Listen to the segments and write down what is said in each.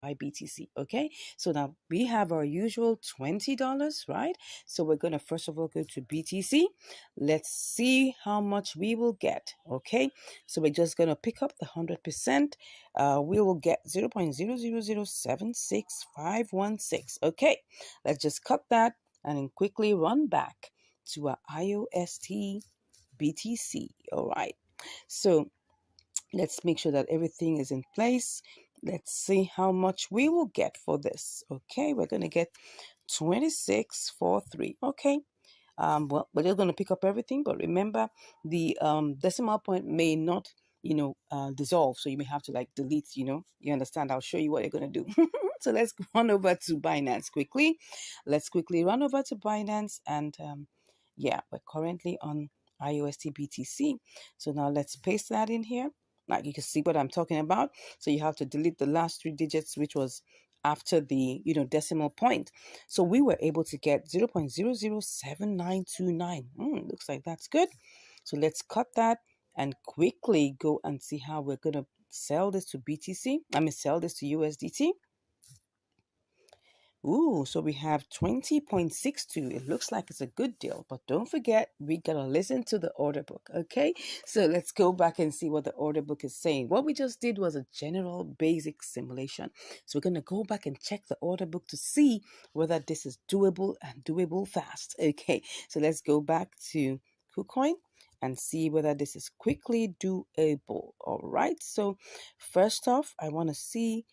buy BTC. Okay, so now we have our usual $20, right? So we're going to first of all go to BTC. Let's see how much we will get. Okay, so we're just going to pick up the 100%. We will get 0.000765516. Okay, let's just cut that and then quickly run back to our IOST BTC. All right, so let's make sure that everything is in place. Let's see how much we will get for this. Okay, we're going to get 2643. Okay, well, we're just going to pick up everything, but remember the decimal point may not, dissolve, so you may have to like delete, you understand. I'll show you what you're going to do. So let's run over to Binance quickly. Let's quickly run over to Binance, and yeah, we're currently on IOST BTC. So now let's paste that in here. Now you can see what I'm talking about. So you have to delete the last 3 digits, which was after the decimal point. So we were able to get 0.007929. Looks like that's good. So let's cut that and quickly go and see how we're going to sell this to BTC. Sell this to USDT. Ooh, so we have 20.62. It looks like it's a good deal, but don't forget, we got to listen to the order book, okay? So let's go back and see what the order book is saying. What we just did was a general basic simulation. So we're going to go back and check the order book to see whether this is doable and doable fast, okay? So let's go back to KuCoin and see whether this is quickly doable. All right, so first off, I want to see...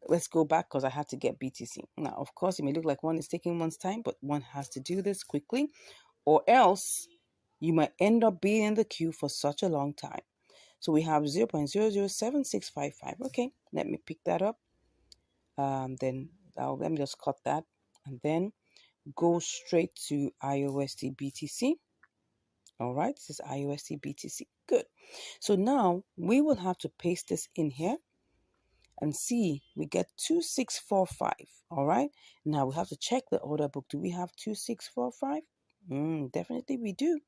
let's go back because I had to get BTC. Now, of course, it may look like one is taking one's time, but one has to do this quickly, or else you might end up being in the queue for such a long time. So we have 0.007655. Okay, let me pick that up. Then let me just cut that and then go straight to IOST BTC. All right, this is IOST BTC. Good. So now we will have to paste this in here and see, we get 2645. All right, now we have to check the order book. Do we have 2645? Definitely we do.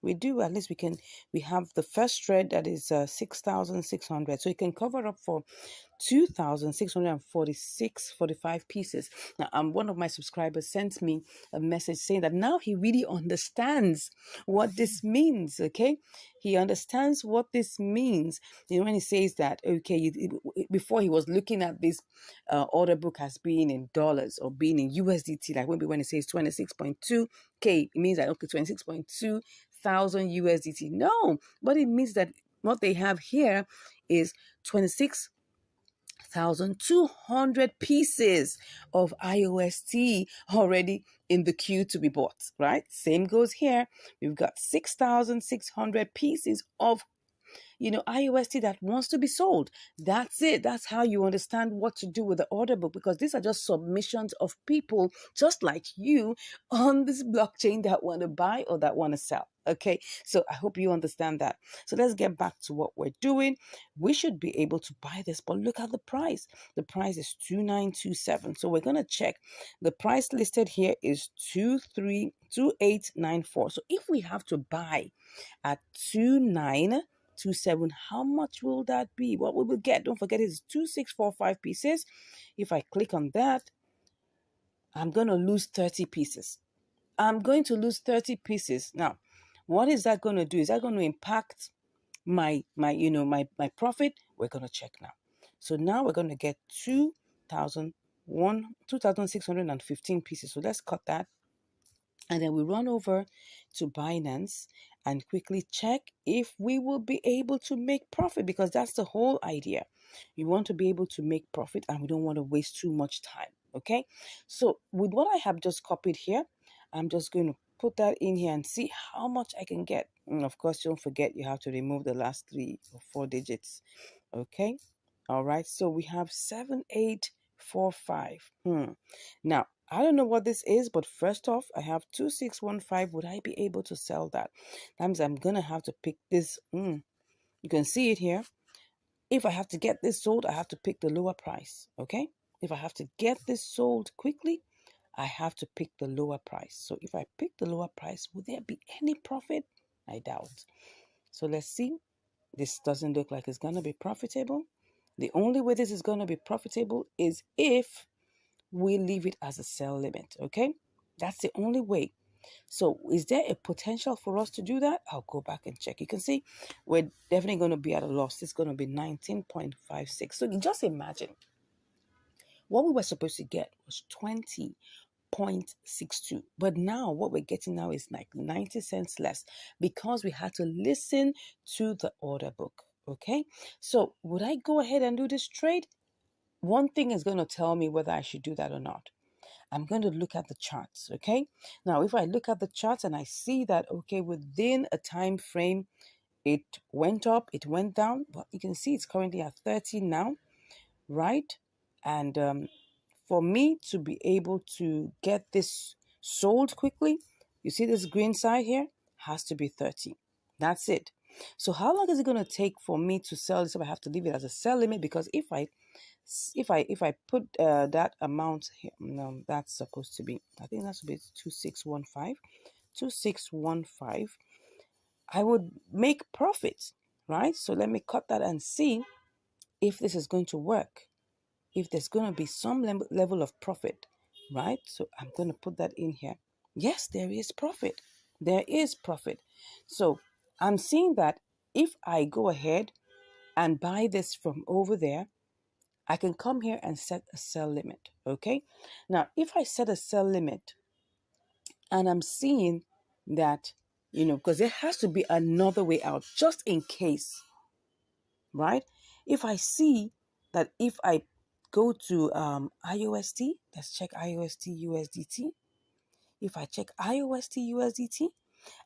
We do. At least we have the first thread that is 6,600, so it can cover up for 2,645 pieces. Now, one of my subscribers sent me a message saying that now he really understands what this means. Okay, he understands what this means. When he says that, okay, before he was looking at this order book as being in dollars or being in USDT, like when it says 26.2K, it means that, okay, 26.2 thousand USDT. No, but it means that what they have here is 26,200 pieces of IOST already in the queue to be bought, right? Same goes here. We've got 6,600 pieces of IOST that wants to be sold. That's it. That's how you understand what to do with the order book, because these are just submissions of people just like you on this blockchain that want to buy or that want to sell. Okay, so I hope you understand that. So let's get back to what we're doing. We should be able to buy this, but look at the price. The price is 2927. So we're going to check. The price listed here is 2894. So if we have to buy at 2927, how much will that be? What we will get, don't forget, is 2645 pieces. If I click on that, I'm going to lose 30 pieces. I'm going to lose 30 pieces. Now, what is that going to do? Is that going to impact my profit? We're going to check now. So now we're going to get 2,615 pieces. So let's cut that. And then we run over to Binance and quickly check if we will be able to make profit, because that's the whole idea. You want to be able to make profit and we don't want to waste too much time. Okay. So with what I have just copied here, I'm just going to put that in here and see how much I can get. And of course, don't forget, you have to remove the last 3 or 4 digits. Okay. All right. So we have 7845. Now, I don't know what this is, but first off, I have 2615. Would I be able to sell that? That means I'm going to have to pick this. You can see it here. If I have to get this sold, I have to pick the lower price. Okay. If I have to get this sold quickly, I have to pick the lower price. So if I pick the lower price, will there be any profit? I doubt. So let's see. This doesn't look like it's going to be profitable. The only way this is going to be profitable is if we leave it as a sell limit, okay? That's the only way. So is there a potential for us to do that? I'll go back and check. You can see we're definitely going to be at a loss. It's going to be 19.56. So you just imagine what we were supposed to get was 20.62. But now what we're getting now is like 90 cents less because we had to listen to the order book. Okay. So would I go ahead and do this trade? One thing is going to tell me whether I should do that or not. I'm going to look at the charts, okay? Now, if I look at the charts and I see that, okay, within a time frame, it went up, it went down, but you can see it's currently at 30 now, right? And for me to be able to get this sold quickly, you see this green side here, has to be 30. That's it. So how long is it going to take for me to sell this if I have to leave it as a sell limit? Because if I put that amount here, no, that's supposed to be, I think that's supposed to be 2615, I would make profit, right? So let me cut that and see if this is going to work, if there's going to be some level of profit, right? So I'm going to put that in here. Yes, there is profit. There is profit. So I'm seeing that if I go ahead and buy this from over there, I can come here and set a sell limit, okay? Now, if I set a sell limit and I'm seeing that, because there has to be another way out just in case, right? If I see that if I go to IOST, let's check IOST USDT. If I check IOST USDT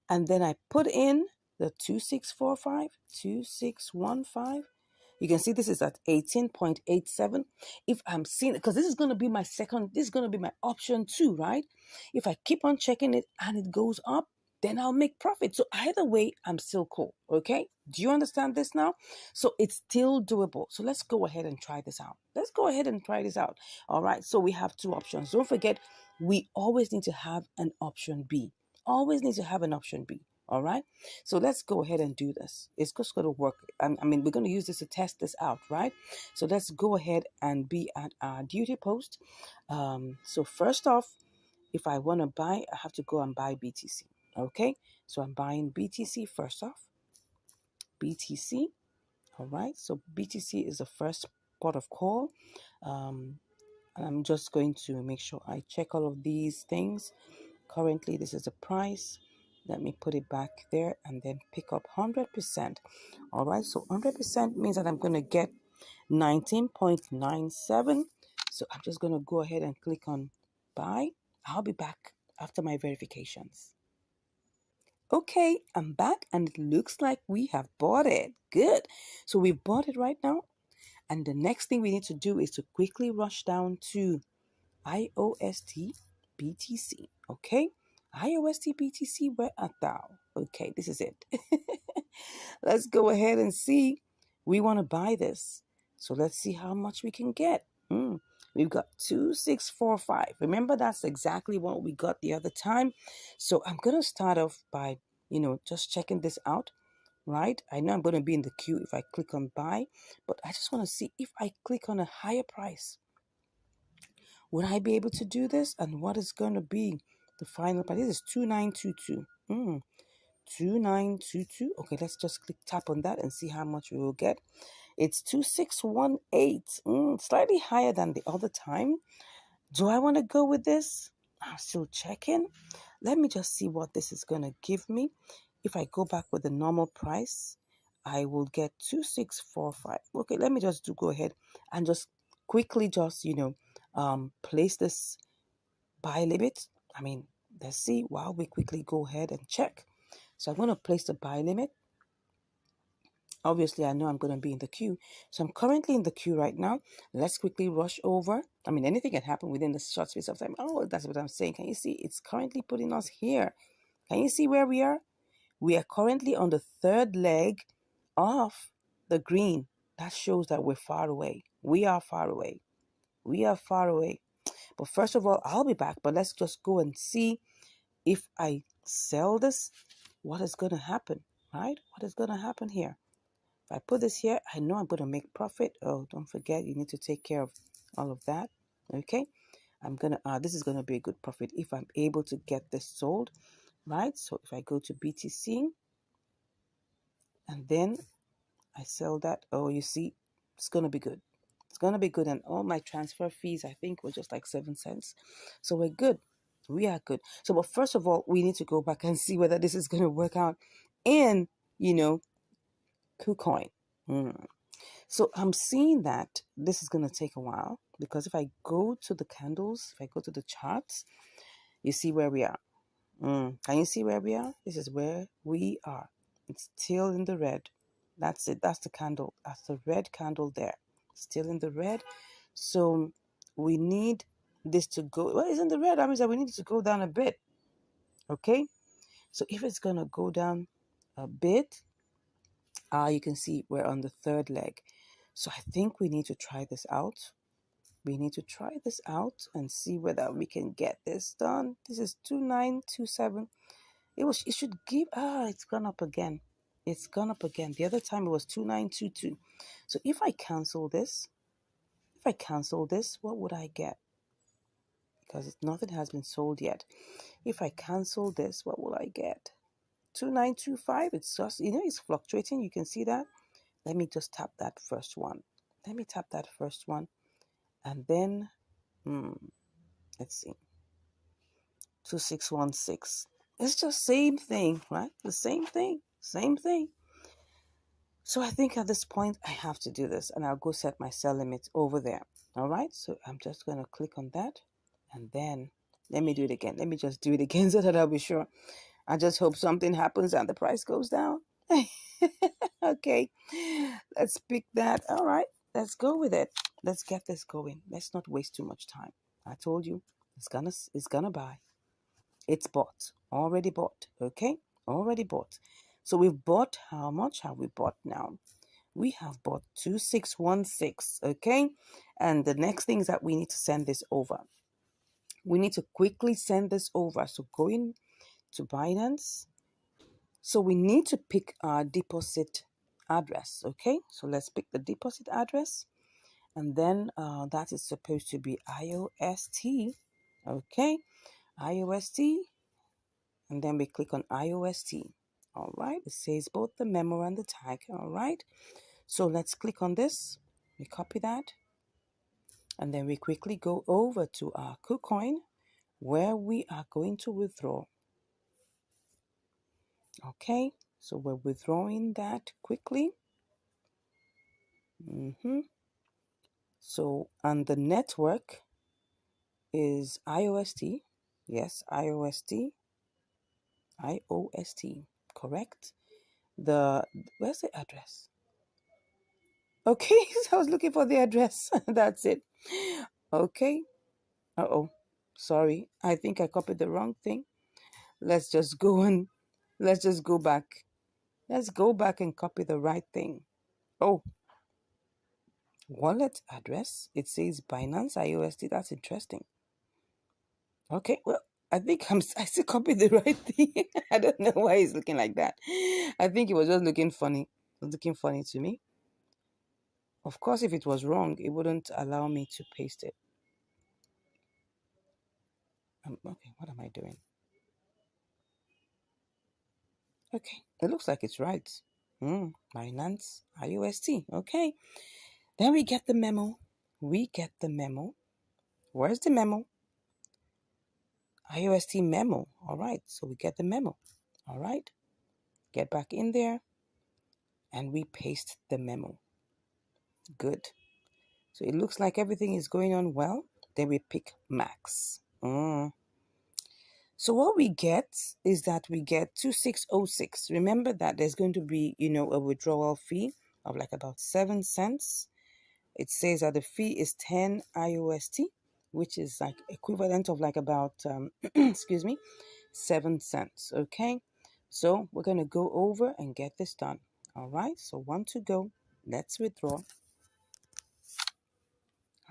and then I put in the 2645, 2615, you can see this is at 18.87. If I'm seeing, because this is going to be my this is going to be my option too, right? If I keep on checking it and it goes up, then I'll make profit. So either way, I'm still cool, okay? Do you understand this now? So it's still doable. So let's go ahead and try this out. Let's go ahead and try this out. All right, so we have two options. Don't forget, we always need to have an option B. Always need to have an option B. All right. So let's go ahead and do this. It's just going to work. We're going to use this to test this out, right? So let's go ahead and be at our duty post. So first off, if I want to buy, I have to go and buy BTC. Okay. So I'm buying BTC first off. BTC. All right. So BTC is the first port of call. And I'm just going to make sure I check all of these things. Currently, this is the price. Let me put it back there and then pick up 100%. All right, so 100% means that I'm going to get 19.97. So I'm just going to go ahead and click on buy. I'll be back after my verifications. Okay, I'm back and it looks like we have bought it. Good. So we've bought it right now. And the next thing we need to do is to quickly rush down to IOST BTC. Okay, IOST BTC, where art thou? Okay, this is it. Let's go ahead and see. We want to buy this. So let's see how much we can get. We've got 2645. Remember, that's exactly what we got the other time. So I'm going to start off by, just checking this out, right? I know I'm going to be in the queue if I click on buy, but I just want to see if I click on a higher price. Would I be able to do this? And what is going to be the final price? This is 2922. 2922. Okay, let's just tap on that and see how much we will get. It's 2618. Slightly higher than the other time. Do I want to go with this? I'm still checking. Let me just see what this is going to give me. If I go back with the normal price, I will get 2645. Okay, let me just go ahead and just quickly just, place this buy limit. Let's see while we quickly go ahead and check. So I'm going to place the buy limit. Obviously, I know I'm going to be in the queue. So I'm currently in the queue right now. Let's quickly rush over. Anything can happen within the short space of time. Oh, that's what I'm saying. Can you see? It's currently putting us here. Can you see where we are? We are currently on the third leg of the green. That shows that we're far away. We are far away. We are far away. But first of all, I'll be back. But let's just go and see if I sell this, what is going to happen, right? What is going to happen here? If I put this here, I know I'm going to make profit. Oh, don't forget, you need to take care of all of that. Okay. I'm going to, this is going to be a good profit if I'm able to get this sold, right? So if I go to BTC and then I sell that, oh, you see, it's going to be good. It's going to be good. And all my transfer fees, I think, were just like 7 cents. So we're good. We are good. So, but first of all, we need to go back and see whether this is going to work out in, KuCoin. So I'm seeing that this is going to take a while because if I go to the candles, if I go to the charts, you see where we are. Can you see where we are? This is where we are. It's still in the red. That's it. That's the candle. That's the red candle there. Still in the red. So we need this to go. Well, it's in the red. That means that we need it to go down a bit. Okay. So if it's going to go down a bit, you can see we're on the third leg. So I think we need to try this out. We need to try this out and see whether we can get this done. This is 2927. It should give, it's gone up again. It's gone up again. The other time it was 2922. So if I cancel this, what would I get? Because nothing has been sold yet. If I cancel this, what will I get? 2925. It's just, it's fluctuating. You can see that. Let me just tap that first one. And then, let's see. 2616. It's just same thing, right? The same thing. So I think at this point I have to do this and I'll go set my sell limit over there. All right. So I'm just going to click on that and then let me do it again. Let me just do it again so that I'll be sure. I just hope something happens and the price goes down. Okay. Let's pick that. All right. Let's go with it. Let's get this going. Let's not waste too much time. I told you it's gonna buy. It's bought. Already bought. Okay? Already bought. So we've bought, how much have we bought now? We have bought 2616. Okay? And the next thing is that we need to send this over. We need to quickly send this over. So going to Binance. So we need to pick our deposit address. Okay? So let's pick the deposit address. And then that is supposed to be IOST. Okay? IOST. And then we click on IOST. All right. It says both the memo and the tag. All right. So let's click on this. We copy that. And then we quickly go over to our KuCoin where we are going to withdraw. Okay. So we're withdrawing that quickly. So, and the network is IOST. Yes, IOST. IOST. Correct. Where's the address? Okay, so I was looking for the address. That's it. Okay. Sorry. I think I copied the wrong thing. Let's just go back. Let's go back and copy the right thing. Oh, wallet address. It says Binance IOST. That's interesting. Okay, well, I think I still copied the right thing. I don't know why it's looking like that. I think it was just looking funny. It was looking funny to me. Of course, if it was wrong, it wouldn't allow me to paste it. Okay, what am I doing? Okay, it looks like it's right. Binance IOST. Okay, then we get the memo. Where's the memo? IOST memo. All right, so we get the memo. All right, get back in there and we paste the memo. Good. So it looks like everything is going on well. Then we pick max. So what we get is that we get 2606. Remember that there's going to be, a withdrawal fee of like about 7 cents. It says that the fee is 10 IOST, which is like equivalent of like about, 7 cents. Okay. So we're going to go over and get this done. All right. So 1 to go. Let's withdraw.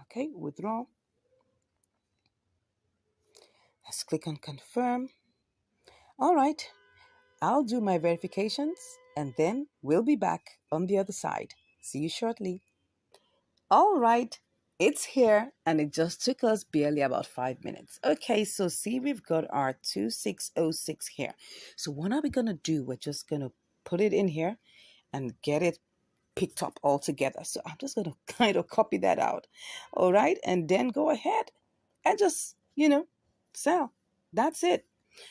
Okay. Withdraw. Let's click on confirm. All right. I'll do my verifications and then we'll be back on the other side. See you shortly. All right, it's here, and it just took us barely about 5 minutes. Okay, so see, we've got our 2606 here. So what are we going to do? We're just going to put it in here and get it picked up all together. So I'm just going to kind of copy that out. All right, and then go ahead and just, sell. That's it.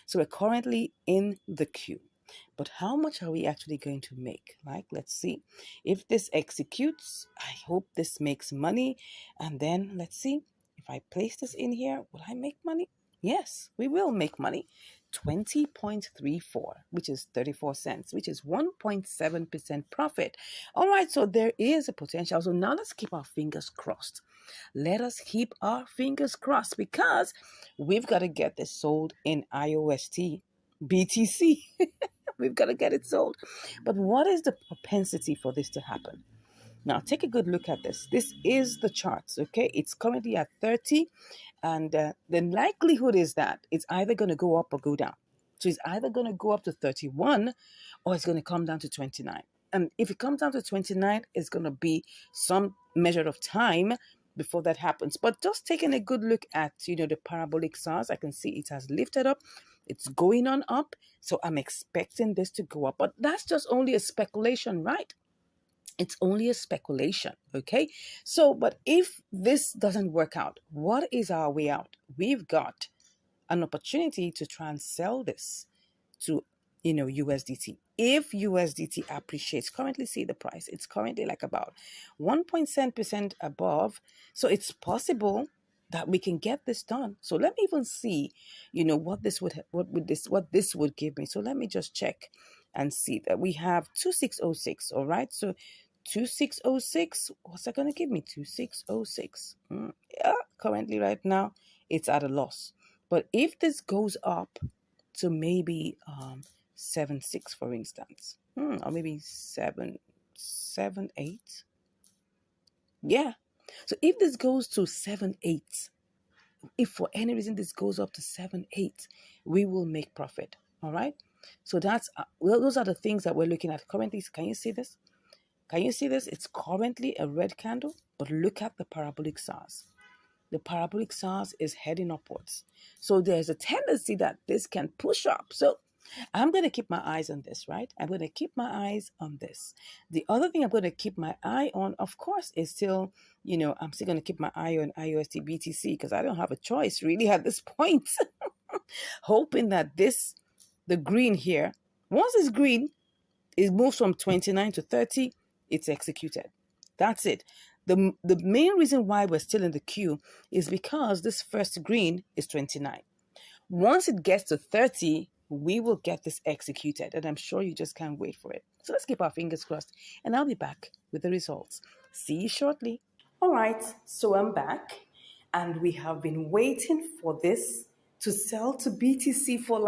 So we're currently in the queue. But how much are we actually going to make? Like, let's see. If this executes, I hope this makes money. And then let's see. If I place this in here, will I make money? Yes, we will make money. 20.34, which is 34 cents, which is 1.7% profit. All right, so there is a potential. So now let's keep our fingers crossed. Let us keep our fingers crossed because we've got to get this sold in IOST BTC. We've got to get it sold. But what is the propensity for this to happen? Now, take a good look at this. This is the charts, okay? It's currently at 30, and the likelihood is that it's either going to go up or go down. So it's either going to go up to 31 or it's going to come down to 29. And if it comes down to 29, it's going to be some measure of time before that happens. But just taking a good look at, the parabolic SARS, I can see it has lifted up. It's going on up. So I'm expecting this to go up. But that's just only a speculation, right? It's only a speculation, okay? So, but if this doesn't work out, what is our way out? We've got an opportunity to try and sell this to, USDT. If USDT appreciates, currently see the price. It's currently like about 1.7% above. So it's possible that we can get this done. So let me even see, what this would give me. So let me just check and see that we have 2606. All right. So 2606, what's that going to give me? 2606. Yeah, currently right now it's at a loss. But if this goes up to maybe 7.6, for instance, or maybe 7.8. Yeah. So if this goes to 7.8, if for any reason this goes up to 7.8, we will make profit. All right. So those are the things that we're looking at currently. Can you see this? Can you see this? It's currently a red candle, but look at the parabolic SARS. The parabolic SARS is heading upwards. So there's a tendency that this can push up. So I'm going to keep my eyes on this, right? I'm going to keep my eyes on this. The other thing I'm going to keep my eye on, of course, is still, I'm still going to keep my eye on IOST BTC because I don't have a choice really at this point. Hoping that the green here, once it's green, it moves from 29 to 30, it's executed. That's it. The main reason why we're still in the queue is because this first green is 29. Once it gets to 30, we will get this executed, and I'm sure you just can't wait for it. So let's keep our fingers crossed, and I'll be back with the results. See you shortly. All right, so I'm back, and we have been waiting for this to sell to BTC for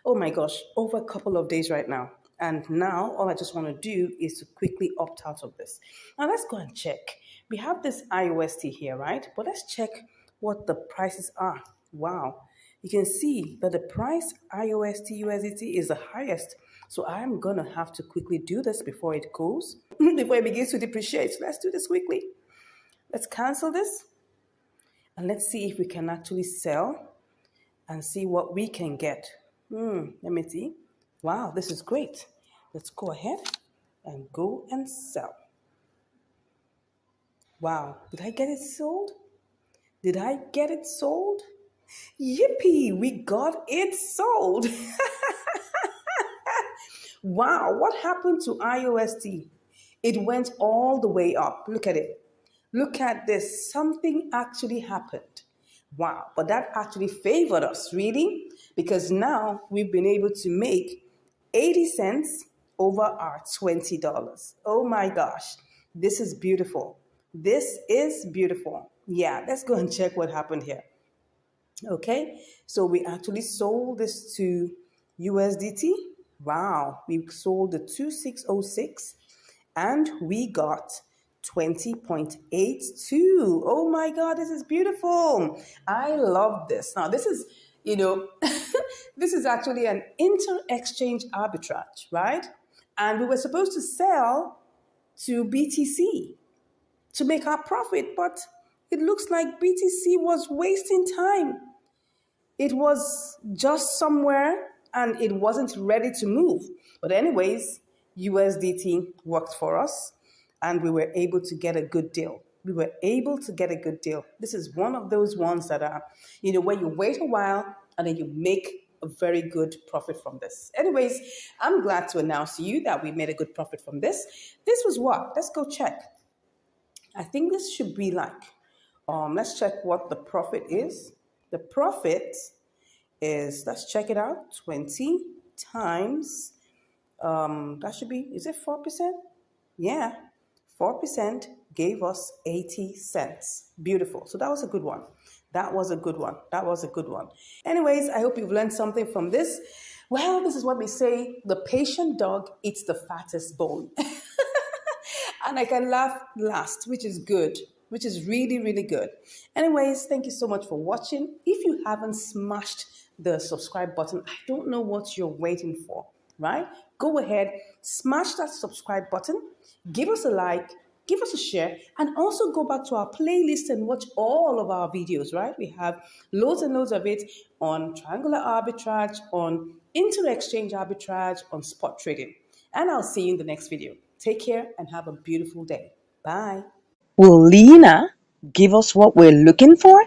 oh my gosh, over a couple of days right now. And now all I just want to do is to quickly opt out of this. Now let's go and check. We have this IOST here, right? But let's check what the prices are. Wow. You can see that the price IOST USDT is the highest. So I'm going to have to quickly do this before it goes, before it begins to depreciate. So let's do this quickly. Let's cancel this. And let's see if we can actually sell and see what we can get. Let me see. Wow, this is great. Let's go ahead and go and sell. Wow, did I get it sold? Did I get it sold? Yippee, we got it sold. Wow, what happened to IOST? It went all the way up. Look at it. Look at this. Something actually happened. Wow, but that actually favored us, really, because now we've been able to make 80 cents over our $20. Oh my gosh, this is beautiful. This is beautiful. Yeah, let's go and check what happened here. Okay, so we actually sold this to USDT. Wow, we sold the 2606 and we got 20.82. Oh my God, this is beautiful. I love this. Now, this is, this is actually an inter-exchange arbitrage, right? And we were supposed to sell to BTC to make our profit, but it looks like BTC was wasting time. It was just somewhere and it wasn't ready to move. But, anyways, USDT worked for us and we were able to get a good deal. We were able to get a good deal. This is one of those ones that are, where you wait a while and then you make a very good profit from this. Anyways, I'm glad to announce to you that we made a good profit from this. This was what? Let's go check. I think this should be like, let's check what the profit is. The profit is, let's check it out, 20 times, that should be, is it 4%? Yeah, 4% gave us 80 cents. Beautiful. So that was a good one. That was a good one. That was a good one. Anyways, I hope you've learned something from this. Well, this is what we say, the patient dog eats the fattest bone. And I can laugh last, which is good, which is really, really good. Anyways, thank you so much for watching. If you haven't smashed the subscribe button, I don't know what you're waiting for, right? Go ahead, smash that subscribe button, give us a like, give us a share, and also go back to our playlist and watch all of our videos, right? We have loads and loads of it on triangular arbitrage, on inter-exchange arbitrage, on spot trading. And I'll see you in the next video. Take care and have a beautiful day. Bye. Will Lena give us what we're looking for?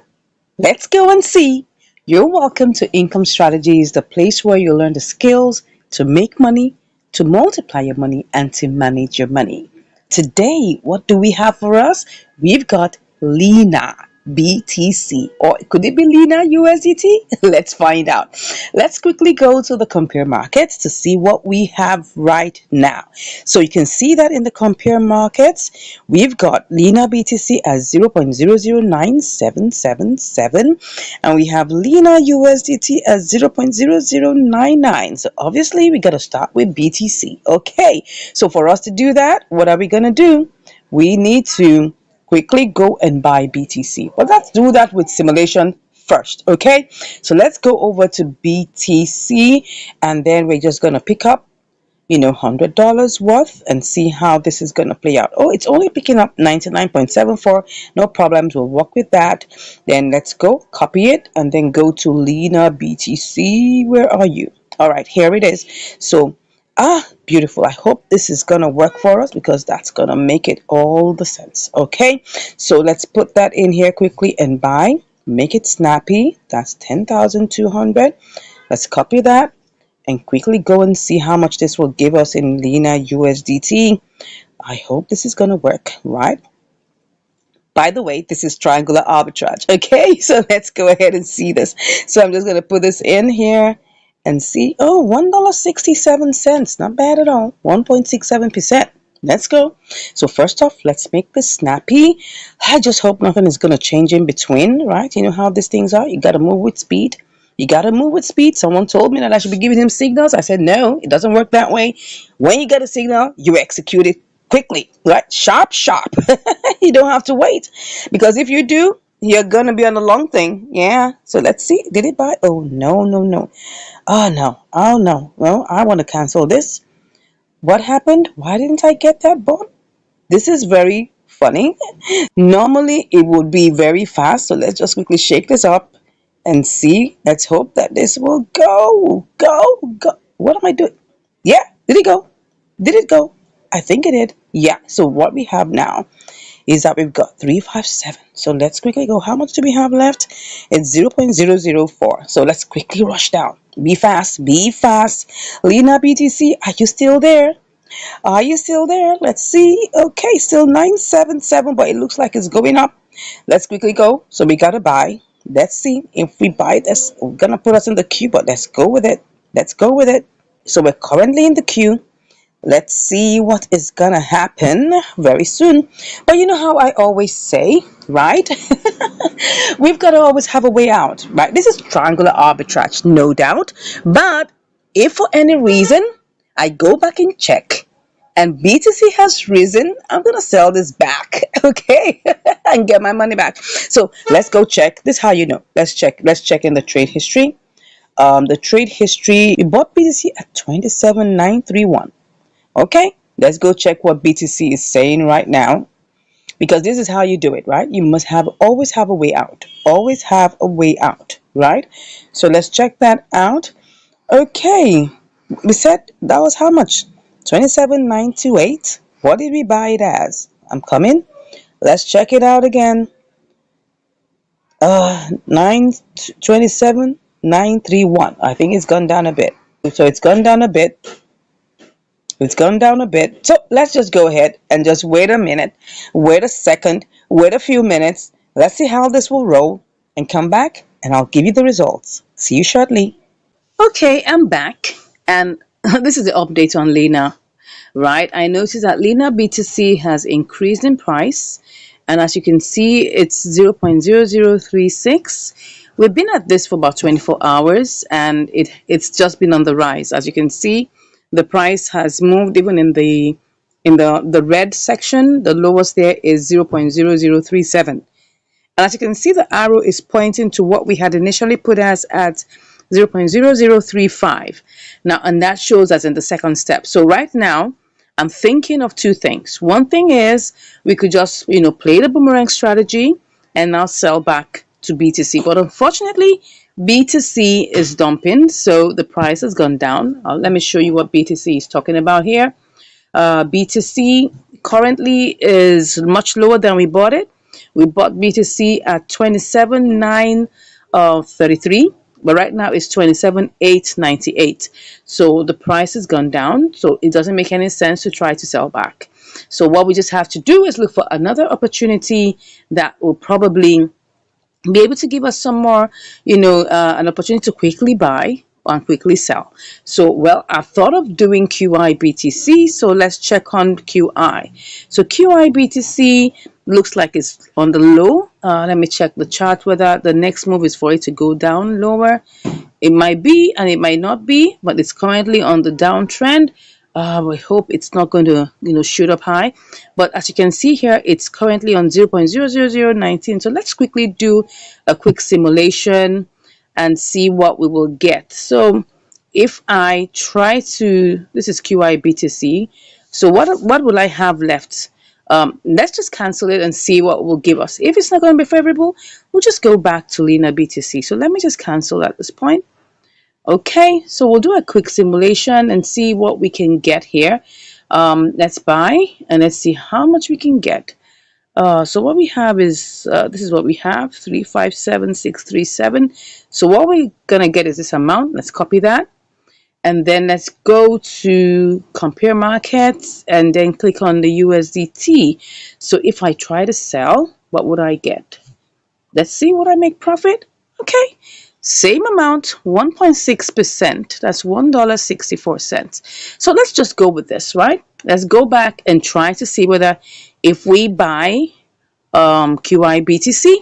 Let's go and see. You're welcome to Income Strategies, the place where you learn the skills to make money, to multiply your money, and to manage your money. Today, what do we have for us? We've got Lena BTC, or could it be Lena USDT? Let's find out. Let's quickly go to the compare markets to see what we have right now. So you can see that in the compare markets, we've got Lena BTC at 0.009777, and we have Lena USDT at 0.0099. So obviously we got to start with BTC. Okay, so for us to do that, what are we going to do? We need to quickly go and buy BTC. But let's do that with simulation first, okay? So let's go over to BTC and then we're just going to pick up, $100 worth and see how this is going to play out. Oh, it's only picking up 99.74. No problems. We'll work with that. Then let's go copy it and then go to Lena BTC. Where are you? All right, here it is. So beautiful. I hope this is gonna work for us because that's gonna make it all the sense. Okay, so let's put that in here quickly and buy. Make it snappy. That's 10,200. Let's copy that and quickly go and see how much this will give us in Lena USDT. I hope this is gonna work, right? By the way, this is triangular arbitrage. Okay, so let's go ahead and see this. So I'm just gonna put this in here and see. Oh, $1.67. Not bad at all. 1.67%. Let's go. So first off, let's make this snappy. I just hope nothing is going to change in between, right? You know how these things are. You got to move with speed. You got to move with speed. Someone told me that I should be giving him signals. I said, no, it doesn't work that way. When you get a signal, you execute it quickly, right? Sharp, sharp. You don't have to wait. Because if you do, you're going to be on the long thing. Yeah. So let's see. Did it buy? Oh, no, no, no. Oh, no. Oh, no. Well, I want to cancel this. What happened? Why didn't I get that bond? This is very funny. Normally, it would be very fast. So let's just quickly shake this up and see. Let's hope that this will go. Go. What am I doing? Yeah. Did it go? Did it go? I think it did. Yeah. So what we have now is that we've got 357. So let's quickly go. How much do we have left? It's 0.004. So let's quickly rush down. Be fast. Be fast. Lena BTC, are you still there? Are you still there? Let's see. Okay, still 977, but it looks like it's going up. Let's quickly go. So we got to buy. Let's see if we buy this. We're going to put us in the queue, but let's go with it. Let's go with it. So we're currently in the queue. Let's see what is gonna happen very soon. But you know how I always say, right? We've got to always have a way out, right? This is triangular arbitrage, no doubt. But if for any reason I go back and check and BTC has risen, I'm gonna sell this back, okay? And get my money back. So let's go check. This is how you know. Let's check in the trade history. The trade history, we bought BTC at 27,931. Okay, let's go check what BTC is saying right now, because this is how you do it, right? You must have always have a way out. Always have a way out, right? So let's check that out. Okay, we said that was how much? 27,928. What did we buy it as? I'm coming. Let's check it out again. 927,931. I think it's gone down a bit. So it's gone down a bit. It's gone down a bit. So let's just go ahead and just wait a minute, wait a second, wait a few minutes. Let's see how this will roll and come back and I'll give you the results. See you shortly. Okay, I'm back and this is the update on Lena, right? I noticed that Lena BTC has increased in price, and as you can see, it's 0.0036. We've been at this for about 24 hours and it's just been on the rise. As you can see, the price has moved even in the red section. The lowest there is 0.0037. And as you can see, the arrow is pointing to what we had initially put as at 0.0035. Now, and that shows us in the second step. So right now, I'm thinking of two things. One thing is we could just, play the boomerang strategy and now sell back to BTC. But unfortunately, BTC is dumping, so the price has gone down. Let me show you what BTC is talking about here. BTC currently is much lower than we bought it. We bought BTC at 27,933, but right now it's 27,898. So the price has gone down. So it doesn't make any sense to try to sell back. So what we just have to do is look for another opportunity that will probably be able to give us some more, an opportunity to quickly buy and quickly sell. So, well, I thought of doing QI BTC. So let's check on QI. So QI BTC looks like it's on the low. Let me check the chart whether the next move is for it to go down lower. It might be and it might not be, but it's currently on the downtrend. We hope it's not going to, shoot up high. But as you can see here, it's currently on 0.00019. So let's quickly do a quick simulation and see what we will get. So if I try to, this is QI BTC. So what will I have left? Let's just cancel it and see what it will give us. If it's not going to be favorable, we'll just go back to Lena BTC. So let me just cancel at this point. Okay, so we'll do a quick simulation and see what we can get here. Let's buy and let's see how much we can get. So what we have is, this is what we have, 357637. So what we're gonna get is this amount. Let's copy that. And then let's go to compare markets and then click on the USDT. So if I try to sell, what would I get? Let's see what I make profit. Okay, same amount, 1.6%. That's $1.64. So let's just go with this, right? Let's go back and try to see whether if we buy QI BTC,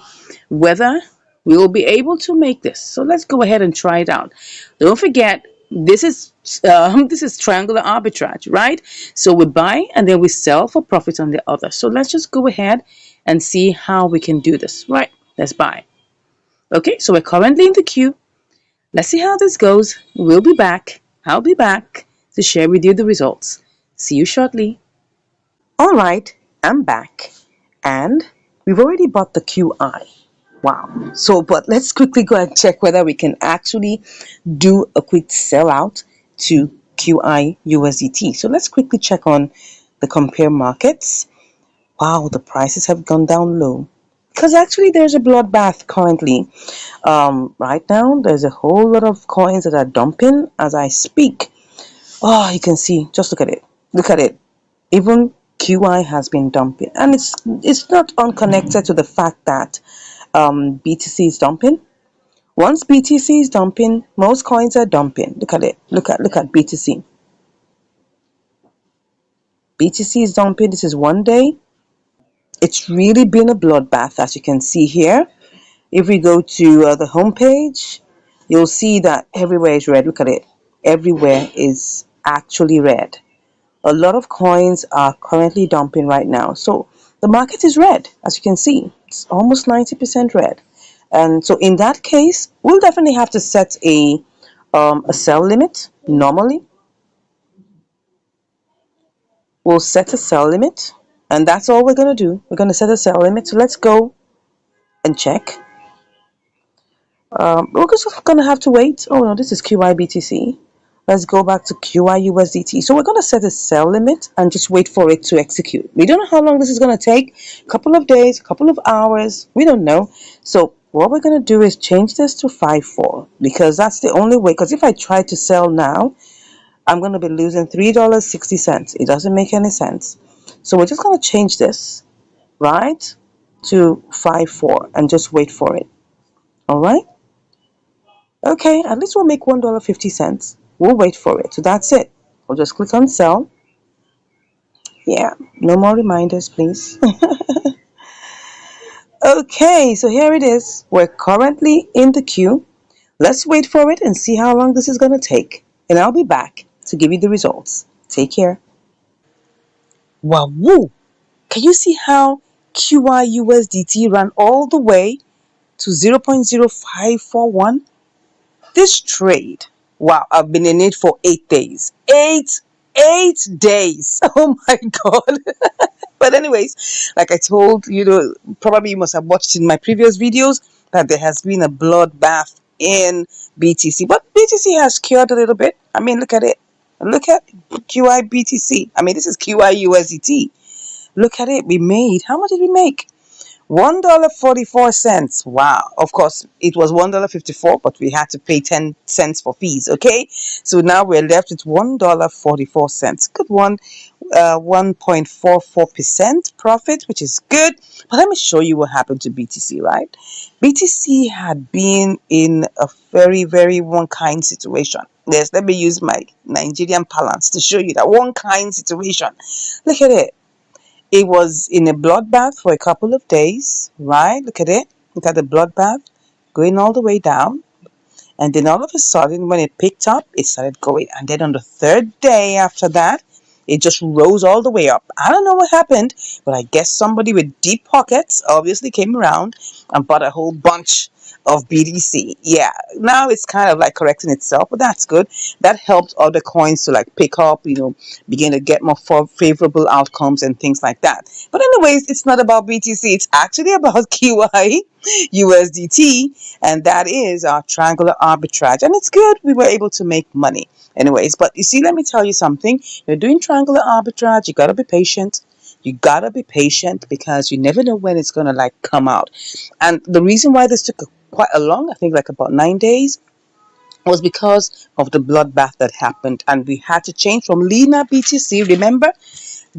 whether we will be able to make this. So let's go ahead and try it out. Don't forget, this is triangular arbitrage, right? So we buy and then we sell for profit on the other. So let's just go ahead and see how we can do this, right? Let's buy. Okay, so we're currently in the queue. Let's see how this goes. We'll be back. I'll be back to share with you the results. See you shortly. All right, I'm back. And we've already bought the QI. Wow. So, but let's quickly go and check whether we can actually do a quick sellout to QI USDT. So let's quickly check on the compare markets. Wow, the prices have gone down low. Because actually there's a bloodbath currently. Right now, there's a whole lot of coins that are dumping as I speak. Oh, you can see, just look at it. Look at it. Even QI has been dumping. And it's not unconnected to the fact that BTC is dumping. Once BTC is dumping, most coins are dumping. Look at it. Look at BTC. BTC is dumping. This is one day. It's really been a bloodbath, as you can see here. If we go to the home page, you'll see that everywhere is red. Look at it. Everywhere is actually red. A lot of coins are currently dumping right now. So the market is red, as you can see. It's almost 90% red. And so in that case, we'll definitely have to set a sell limit normally. We'll set a sell limit, and that's all we're going to do. We're going to set a sell limit. So let's go and check. We're just going to have to wait. Oh no, this is QIBTC. Let's go back to QIUSDT. So we're going to set a sell limit and just wait for it to execute. We don't know how long this is going to take. A couple of days, a couple of hours. We don't know. So what we're going to do is change this to 5.4 because that's the only way. Because if I try to sell now, I'm going to be losing $3.60. It doesn't make any sense. So we're just going to change this, right, to 5.4 and just wait for it. All right. Okay, at least we'll make $1.50. We'll wait for it. So that's it. We'll just click on sell. Yeah, no more reminders, please. Okay, so here it is. We're currently in the queue. Let's wait for it and see how long this is going to take. And I'll be back to give you the results. Take care. Wow, woo! Can you see how QIUSDT ran all the way to 0.0541? This trade, wow, I've been in it for 8 days. Eight days. Oh my God. But anyways, like I told you, probably you must have watched in my previous videos that there has been a bloodbath in BTC. But BTC has cured a little bit. I mean, look at it. Look at QIBTC. I mean, this is QIUSDT. Look at it. We made, how much did we make? $1.44. Wow. Of course, it was $1.54, but we had to pay 10 cents for fees. Okay. So now we're left with $1.44. Good one. 1.44% profit, which is good. But let me show you what happened to BTC, right? BTC had been in a very, very one kind situation. Yes, let me use my Nigerian parlance to show you that one kind situation. Look at it. It was in a bloodbath for a couple of days, right? Look at it. Look at the bloodbath going all the way down. And then all of a sudden, when it picked up, it started going. And then on the third day after that, it just rose all the way up. I don't know what happened, but I guess somebody with deep pockets obviously came around and bought a whole bunch of BTC. Yeah, now it's kind of like correcting itself, but that's good. That helped other coins to like pick up, begin to get more favorable outcomes and things like that. But anyways, it's not about BTC. It's actually about QI USDT, and that is our triangular arbitrage. And it's good. We were able to make money. Anyways, but you see, let me tell you something. You're doing triangular arbitrage. You got to be patient. You gotta be patient because you never know when it's gonna like come out. And the reason why this took quite a long, I think like about 9 days, was because of the bloodbath that happened, and we had to change from Lena BTC. Remember,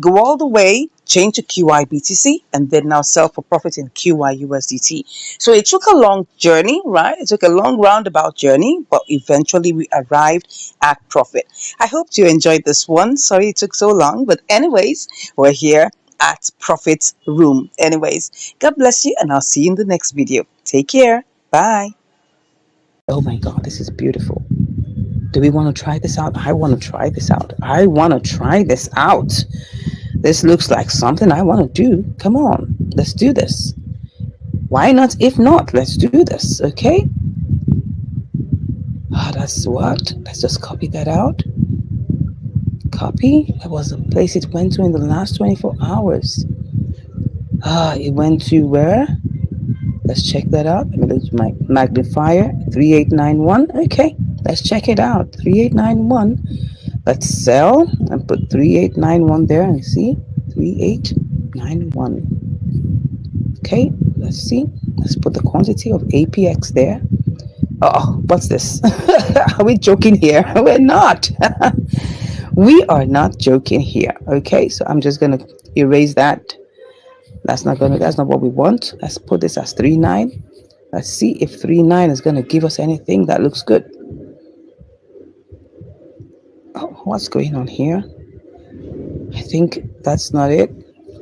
go all the way, change to QIBTC, and then now sell for profit in QIUSDT. So it took a long journey, right? It took a long roundabout journey, but eventually we arrived at profit. I hope you enjoyed this one. Sorry it took so long, but anyways, we're here at Profit Room. Anyways, God bless you, and I'll see you in the next video. Take care. Bye. Oh my God, this is beautiful. Do we want to try this out? I want to try this out. I want to try this out. This looks like something I want to do. Come on, let's do this. Why not? If not, let's do this, okay? That's what? Let's just copy that out. Copy. That was the place it went to in the last 24 hours. It went to where? Let's check that out. Let me use my magnifier. 3891. Okay, let's check it out. 3891. Let's sell and put 3891 there and see 3891. Okay, let's see. Let's put the quantity of APX there. Oh, what's this? Are we joking here? We're not. We are not joking here. Okay, so I'm just gonna erase that. That's not what we want. Let's put this as 39. Let's see if 39 is gonna give us anything that looks good. Oh, what's going on here? I think that's not it.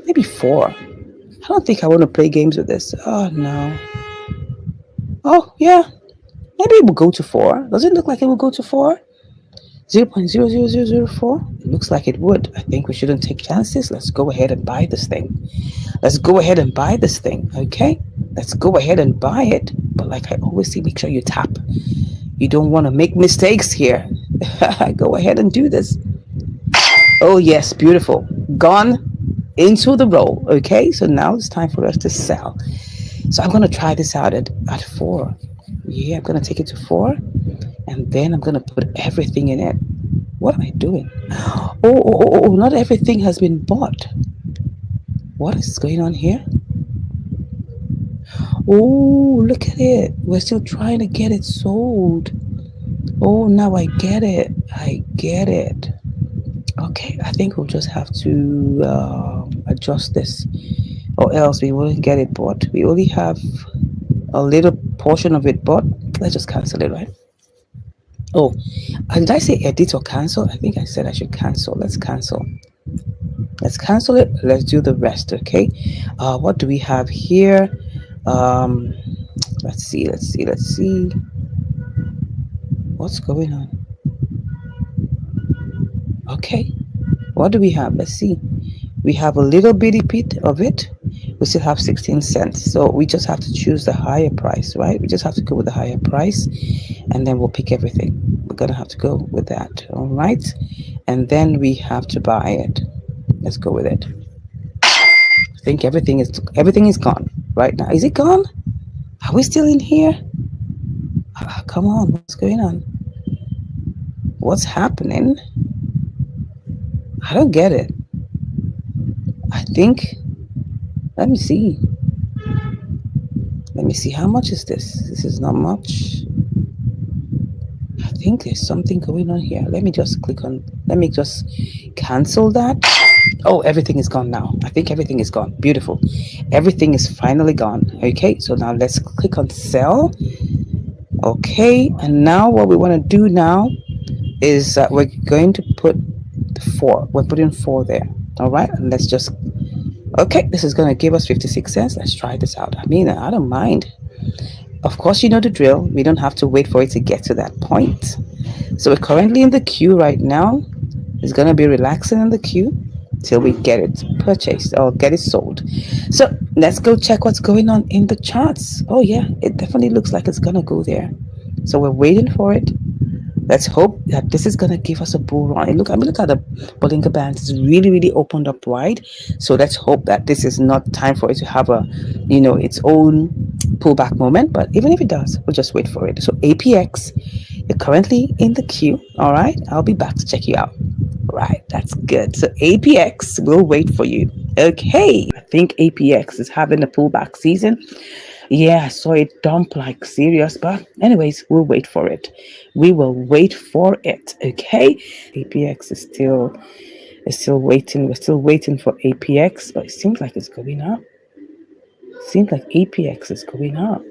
Maybe 4. I don't think I want to play games with this. Oh no. Oh yeah. Maybe it will go to 4. Does it look like it will go to 4? 0.00004? It looks like it would. I think we shouldn't take chances. Let's go ahead and buy this thing. Let's go ahead and buy this thing. Okay? Let's go ahead and buy it. But like I always say, make sure you tap. You don't want to make mistakes here. Go ahead and do this. Oh yes, beautiful. gone into the roll. Okay, so now it's time for us to sell. So I'm going to try this out at 4. Yeah, I'm going to take it to 4, and then I'm going to put everything in it. What am I doing? Oh, not everything has been bought. What is going on here? Oh, look at it. We're still trying to get it sold. Oh, now I get it. I get it. Okay, I think we'll just have to adjust this, or else we wouldn't get it bought. We only have a little portion of it bought. Let's just cancel it, right? Oh, did I say edit or cancel? I think I said I should cancel. Let's cancel. Let's cancel it. Let's do the rest, okay? What do we have here? Um, let's see. What's going on? Okay, what do we have? Let's see. We have a little bitty bit of it. We still have 16 cents. So we just have to choose the higher price, right? We just have to go with the higher price, and then we'll pick everything. We're going to have to go with that, all right? And then we have to buy it. Let's go with it. I think everything is gone right now. Is it gone? Are we still in here? Come on, what's going on? What's happening? I don't get it. I think, let me see. Let me see, how much is this? This is not much. I think there's something going on here. Let me just cancel that. Oh, everything is gone now. I think everything is gone. Beautiful. Everything is finally gone. Okay, so now let's click on sell. Okay, and now what we want to do now is that we're going to put 4. We're putting 4 there. All right, and let's just, okay, this is going to give us 56 cents. Let's try this out. I mean, I don't mind. Of course, you know the drill. We don't have to wait for it to get to that point. So we're currently in the queue right now. It's going to be relaxing in the queue till we get it purchased or get it sold. So let's go check what's going on in the charts. Oh yeah, it definitely looks like it's going to go there. So we're waiting for it. Let's hope that this is going to give us a bull run. Look, I mean, look at the Bollinger Bands. It's really, really opened up wide. So let's hope that this is not time for it to have a, its own pullback moment. But even if it does, we'll just wait for it. So APX, you're currently in the queue. All right. I'll be back to check you out. Right. That's good. So APX, we'll wait for you. Okay. I think APX is having a pullback season. Yeah, I saw it dump like serious, but anyways, we'll wait for it. We will wait for it. Okay. APX is still waiting. We're still waiting for APX, but it seems like it's going up. Seems like APX is going up.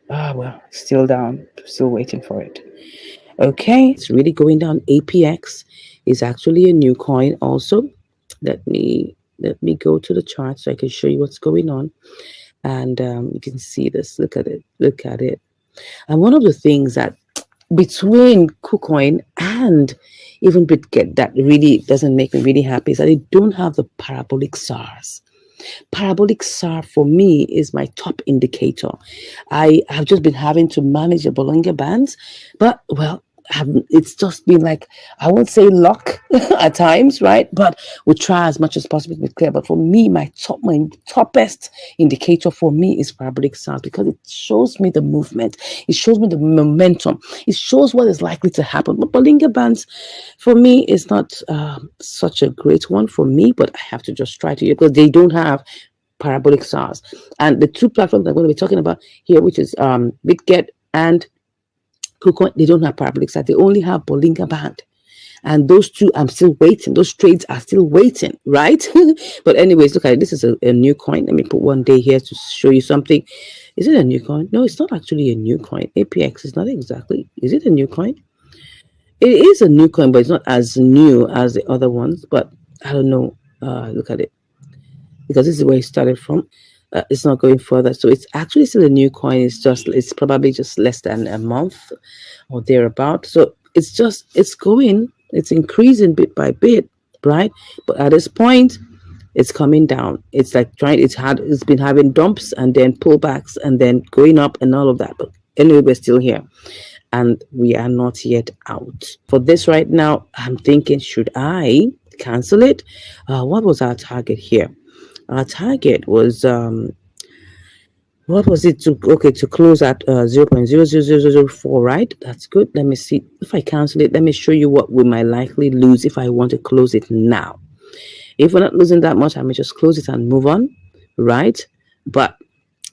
Well, still down. Still waiting for it. Okay, it's really going down. APX is actually a new coin also. Let me go to the chart so I can show you what's going on. And you can see this. Look at it. And one of the things that between KuCoin and even BitGet that really doesn't make me really happy is that they don't have the parabolic SARs. Parabolic SAR for me is my top indicator. I have just been having to manage the Bollinger Bands, but well, it's just been like, I won't say luck at times, right? But we try as much as possible to be clear. But for me, my toppest indicator for me is parabolic SARs, because it shows me the movement, it shows me the momentum, it shows what is likely to happen. But Bollinger Bands, for me, is not such a great one for me. But I have to just try to, because they don't have parabolic SARs. And the two platforms I'm going to be talking about here, which is BitGet and KuCoin, they don't have parabolic SAR. They only have Bollinger Band. And those two, I'm still waiting. Those trades are still waiting, right? But anyways, look at it. This is a new coin. Let me put one day here to show you something. Is it a new coin? No, it's not actually a new coin. APX is not exactly. Is it a new coin? It is a new coin, but it's not as new as the other ones. But I don't know. Look at it. Because this is where it started from. It's not going further, so it's actually still a new coin. It's probably just less than a month or thereabout. So it's increasing bit by bit, right? But at this point, it's coming down. It's like it's been having dumps and then pullbacks and then going up and all of that. But anyway, we're still here, and we are not yet out. For this right now, I'm thinking, should I cancel it. What was our target here? Our target was what was it to, okay, to close at 0.00004, right? That's good. Let me see if I cancel it. Let me show you what we might likely lose if I want to close it now. If we're not losing that much, I may just close it and move on, right? But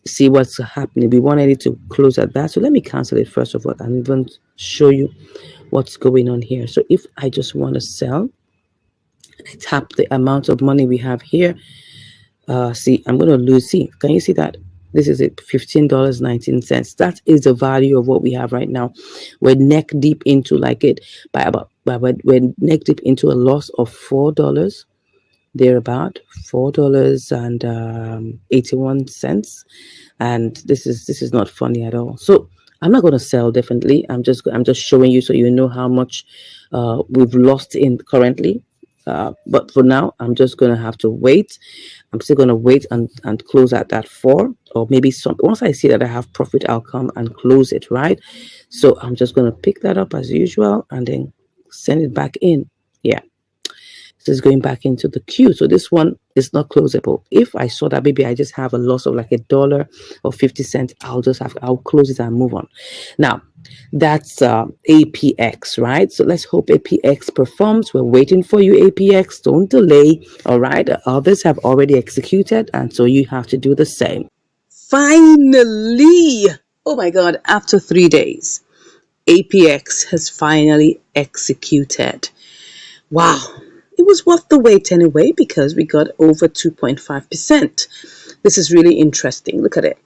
see what's happening. We wanted it to close at that, so let me cancel it first of all and even show you what's going on here. So if I just want to sell, I tap the amount of money we have here. See, I'm going to lose. See, can you see that? This is it, $15.19. That is the value of what we have right now. We're neck deep into like it by about, we're neck deep into a loss of $4, thereabout, $4.81. And this is not funny at all. So I'm not going to sell, definitely. I'm just showing you so you know how much we've lost in currently. But for now, I'm just going to have to wait. I'm still going to wait and close at that 4, or maybe some. Once I see that I have profit, I'll come and close it, right? So I'm just going to pick that up as usual and then send it back in. Yeah. This is going back into the queue. So this one is not closable. If I saw that maybe I just have a loss of like $1 or 50 cents, I'll close it and move on. Now, that's APX, right? So let's hope APX performs. We're waiting for you, APX. Don't delay. All right. Others have already executed, and so you have to do the same. Finally, oh my God, after 3 days, APX has finally executed. Wow. It was worth the wait anyway because we got over 2.5%. This is really interesting. Look at it.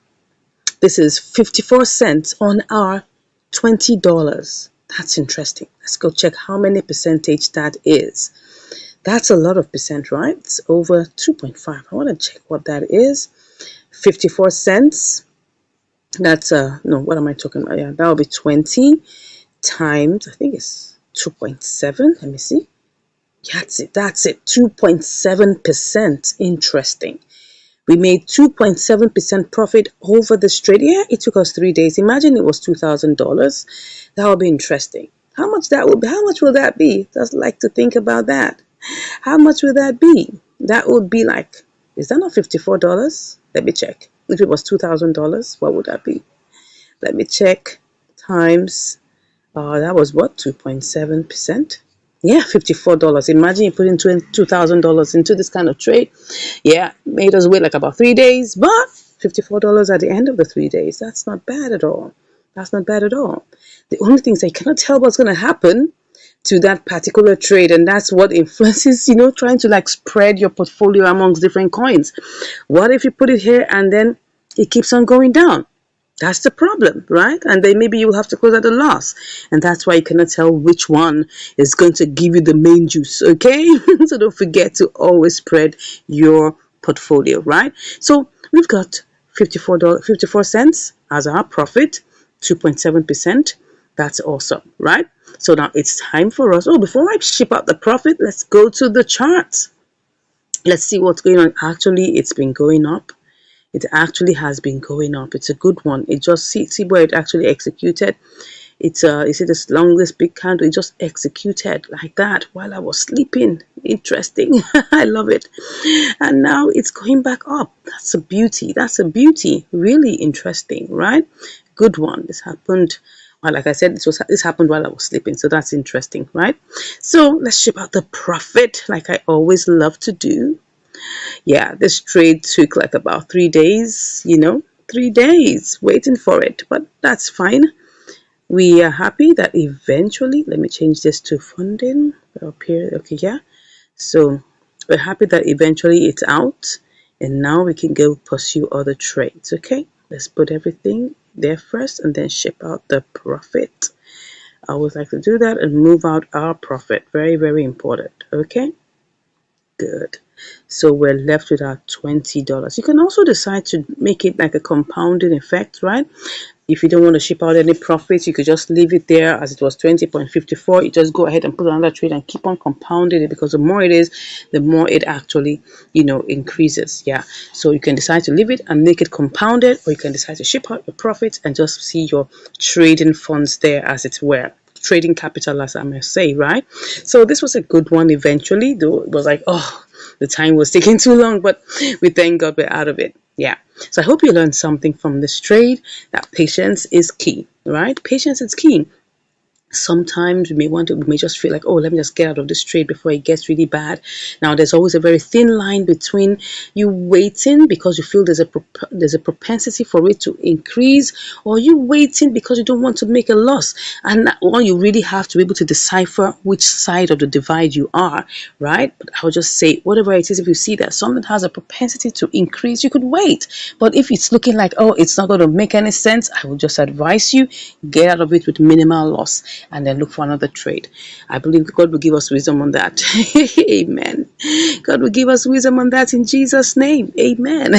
This is 54 cents on our $20. That's interesting. Let's go check how many percentage that is. That's a lot of percent, right? It's over 2.5. I want to check what that is. 54 cents. That's no, what am I talking about? Yeah, that will be 20 times, I think it's 2.7. Let me see. That's it. 2.7%. Interesting. We made 2.7% profit over the trade. Yeah, it took us 3 days. Imagine it was $2,000. That would be interesting. How much that would be? How much will that be? Just like to think about that. How much would that be? That would be like, is that not $54? Let me check. If it was $2,000, what would that be? Let me check. Times, that was what? 2.7%. Yeah, $54. Imagine you put in $2,000 into this kind of trade. Yeah, made us wait like about 3 days, but $54 at the end of the 3 days. That's not bad at all. That's not bad at all. The only thing is I cannot tell what's going to happen to that particular trade, and that's what influences, trying to like spread your portfolio amongst different coins. What if you put it here and then it keeps on going down? That's the problem, right? And then maybe you will have to close at a loss. And that's why you cannot tell which one is going to give you the main juice, okay? So don't forget to always spread your portfolio, right? So we've got $54 cents as our profit, 2.7%. That's awesome, right? So now it's time for us. Oh, before I ship out the profit, let's go to the charts. Let's see what's going on. Actually, it's been going up. It actually has been going up. It's a good one. It just see where it actually executed. It's you see this longest big candle. It just executed like that while I was sleeping. Interesting. I love it. And now it's going back up. That's a beauty. That's a beauty. Really interesting, right? Good one. This happened. Well, like I said, this happened while I was sleeping. So that's interesting, right? So let's ship out the profit like I always love to do. Yeah, this trade took like about 3 days, 3 days waiting for it, but that's fine. We are happy that eventually, let me change this to funding up here. Okay, yeah. So we're happy that eventually it's out, and now we can go pursue other trades. Okay, let's put everything there first and then ship out the profit. I always like to do that and move out our profit. Very, very important. Okay, good. So we're left with our $20. You can also decide to make it like a compounding effect, right? If you don't want to ship out any profits, you could just leave it there as it was 20.54. You just go ahead and put another trade and keep on compounding it, because the more it is, the more it actually, increases. Yeah. So you can decide to leave it and make it compounded, or you can decide to ship out your profits and just see your trading funds there as it were. trading capital, as I must say, right? So this was a good one eventually, though it was like, oh, the time was taking too long, but we thank God we're out of it. Yeah. So I hope you learned something from this trade, that patience is key, right? Patience is key. Sometimes we may just feel like, oh, let me just get out of this trade before it gets really bad. Now there's always a very thin line between you waiting because you feel there's a propensity for it to increase, or you waiting because you don't want to make a loss. And that one, you really have to be able to decipher which side of the divide you are, right? But I'll just say, whatever it is, if you see that something has a propensity to increase, you could wait. But if it's looking like, oh, it's not going to make any sense, I will just advise you, get out of it with minimal loss and then look for another trade. I believe God will give us wisdom on that. Amen. God will give us wisdom on that in Jesus' name. Amen.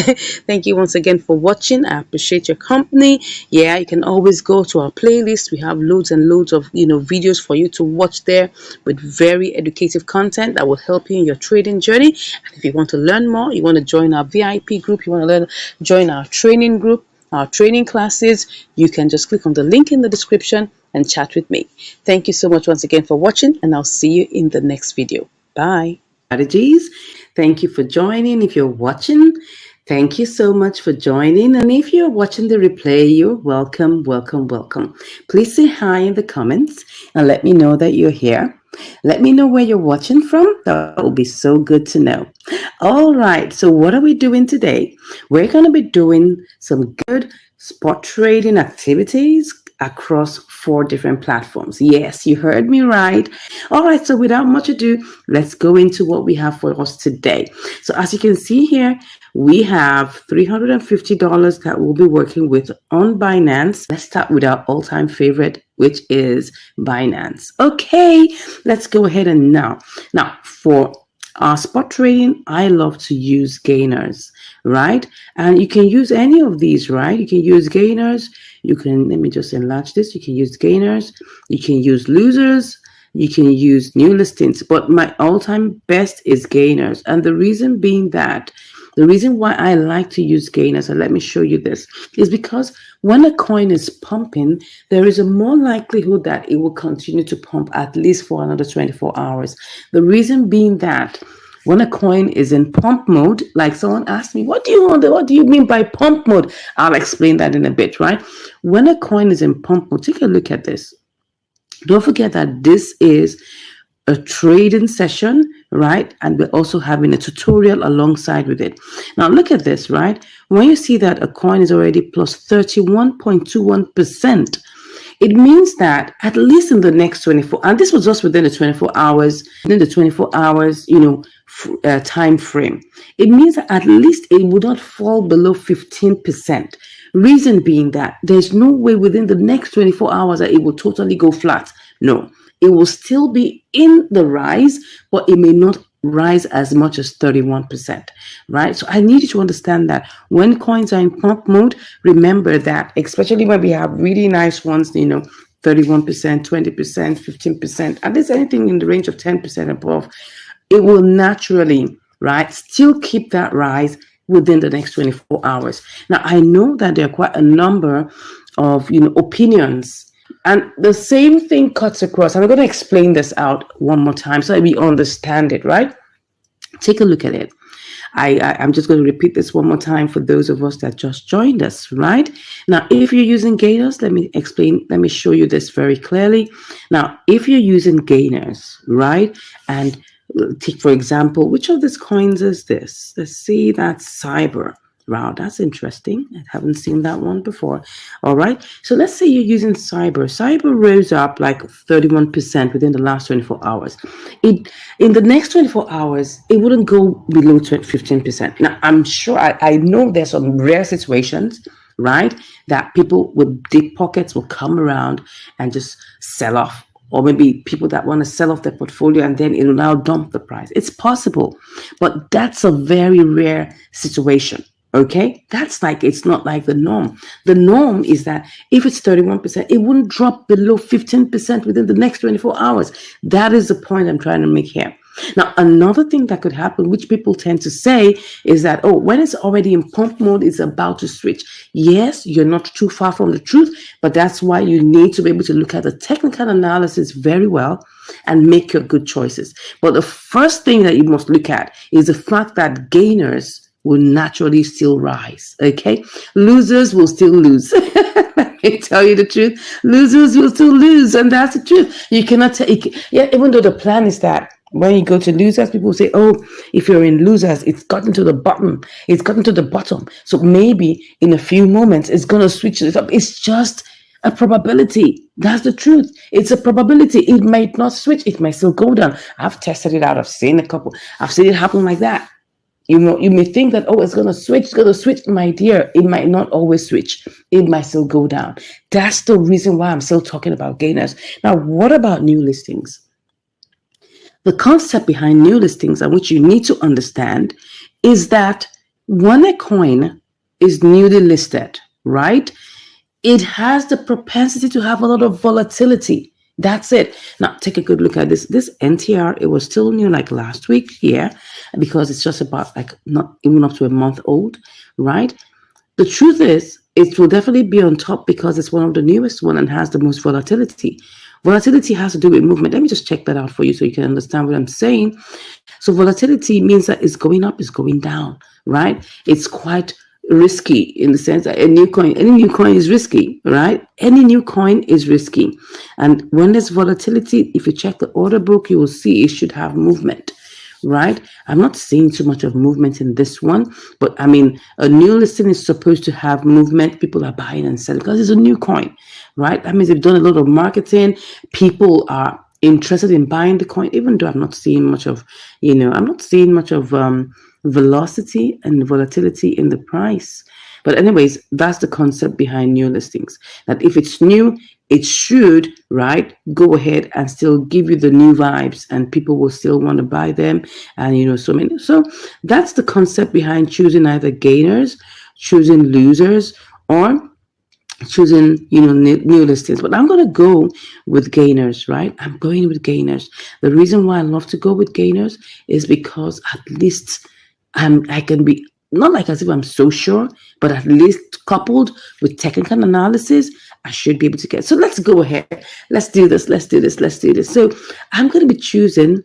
Thank you once again for watching. I appreciate your company. Yeah, you can always go to our playlist. We have loads and loads of videos for you to watch there with very educative content that will help you in your trading journey. And if you want to learn more, you want to join our VIP group, you want to join our training group, our training classes, you can just click on the link in the description and chat with me. Thank you so much once again for watching, and I'll see you in the next video. Bye. Strategies. Thank you for joining. If you're watching, thank you so much for joining. And if you're watching the replay, you're welcome, welcome, welcome. Please say hi in the comments and let me know that you're here. Let me know where you're watching from. That will be so good to know. All right. So what are we doing today? We're going to be doing some good spot trading activities across 4 different platforms. Yes, you heard me right. All right. So without much ado, let's go into what we have for us today. So as you can see here, we have $350 that we'll be working with on Binance. Let's start with our all-time favorite, which is Binance. Okay, let's go ahead and now for our spot trading, I love to use gainers, right? And you can use any of these, right? You can use gainers. You can, let me just enlarge this. You can use gainers. You can use losers. You can use new listings. But my all-time best is gainers. And the reason being that, the reason why I like to use gainers, and let me show you this, is because when a coin is pumping, there is a more likelihood that it will continue to pump at least for another 24 hours. The reason being that when a coin is in pump mode, like someone asked me, what do you mean by pump mode? I'll explain that in a bit, right? When a coin is in pump mode, take a look at this. Don't forget that this is a trading session, right? And we're also having a tutorial alongside with it. Now look at this, right? When you see that a coin is already plus 31.21%, it means that at least in the next 24, and this was just within the 24 hours, time frame, it means that at least it would not fall below 15%. Reason being that there's no way within the next 24 hours that it will totally go flat. No. It will still be in the rise, but it may not rise as much as 31%, right? So I need you to understand that when coins are in pump mode, remember that, especially when we have really nice ones, 31%, 20%, 15%, and there's anything in the range of 10% above, it will naturally, right, still keep that rise within the next 24 hours. Now, I know that there are quite a number of, opinions. And the same thing cuts across. I'm going to explain this out one more time so that we understand it, right? Take a look at it. I'm just going to repeat this one more time for those of us that just joined us, right? Now, if you're using gainers, let me show you this very clearly. Now, if you're using gainers, right? And take, for example, which of these coins is this? Let's see, that's Cyber. Wow, that's interesting. I haven't seen that one before. All right. So let's say you're using Cyber. Cyber rose up like 31% within the last 24 hours. In the next 24 hours, it wouldn't go below 15%. Now, I'm sure, I know there's some rare situations, right, that people with deep pockets will come around and just sell off. Or maybe people that want to sell off their portfolio and then it will now dump the price. It's possible, but that's a very rare situation. Okay, it's not like the norm. The norm is that if it's 31%, it wouldn't drop below 15% within the next 24 hours. That is the point I'm trying to make here. Now, another thing that could happen, which people tend to say, is that, oh, when it's already in pump mode, it's about to switch. Yes, you're not too far from the truth, but that's why you need to be able to look at the technical analysis very well and make your good choices. But the first thing that you must look at is the fact that gainers will naturally still rise. Okay, losers will still lose. Let me tell you the truth. Losers will still lose, and that's the truth. You cannot take. Yeah, even though the plan is that when you go to losers, people say, "Oh, if you're in losers, it's gotten to the bottom. It's gotten to the bottom. So maybe in a few moments, it's gonna switch it up." It's just a probability. That's the truth. It's a probability. It might not switch. It might still go down. I've tested it out. I've seen a couple. I've seen it happen like that. You know, you may think that, oh, it's going to switch. It's going to switch. My dear, it might not always switch. It might still go down. That's the reason why I'm still talking about gainers. Now, what about new listings? The concept behind new listings, and which you need to understand, is that when a coin is newly listed, right, it has the propensity to have a lot of volatility. That's it. Now, take a good look at this. This NTR, it was still new like last week here, because it's just about like not even up to a month old, right? The truth is, it will definitely be on top because it's one of the newest one and has the most volatility. Volatility has to do with movement. Let me just check that out for you so you can understand what I'm saying. So volatility means that it's going up, it's going down, right? It's quite risky in the sense that any new coin is risky, right? Any new coin is risky. And when there's volatility, if you check the order book, you will see it should have movement, right? I'm not seeing too much of movement in this one, but I mean, a new listing is supposed to have movement. People are buying and selling because it's a new coin, right? That means they've done a lot of marketing. People are interested in buying the coin, even though I'm not seeing much of, velocity and volatility in the price. But anyways, that's the concept behind new listings, that if it's new, it should, right, go ahead and still give you the new vibes and people will still want to buy them. And so that's the concept behind choosing either gainers, choosing losers, or choosing new listings. But I'm going to go with gainers, right? I'm going with gainers. The reason why I love to go with gainers is because at least I can be not like as if I'm so sure, but at least coupled with technical analysis, I should be able to get. So let's go ahead. Let's do this. So I'm going to be choosing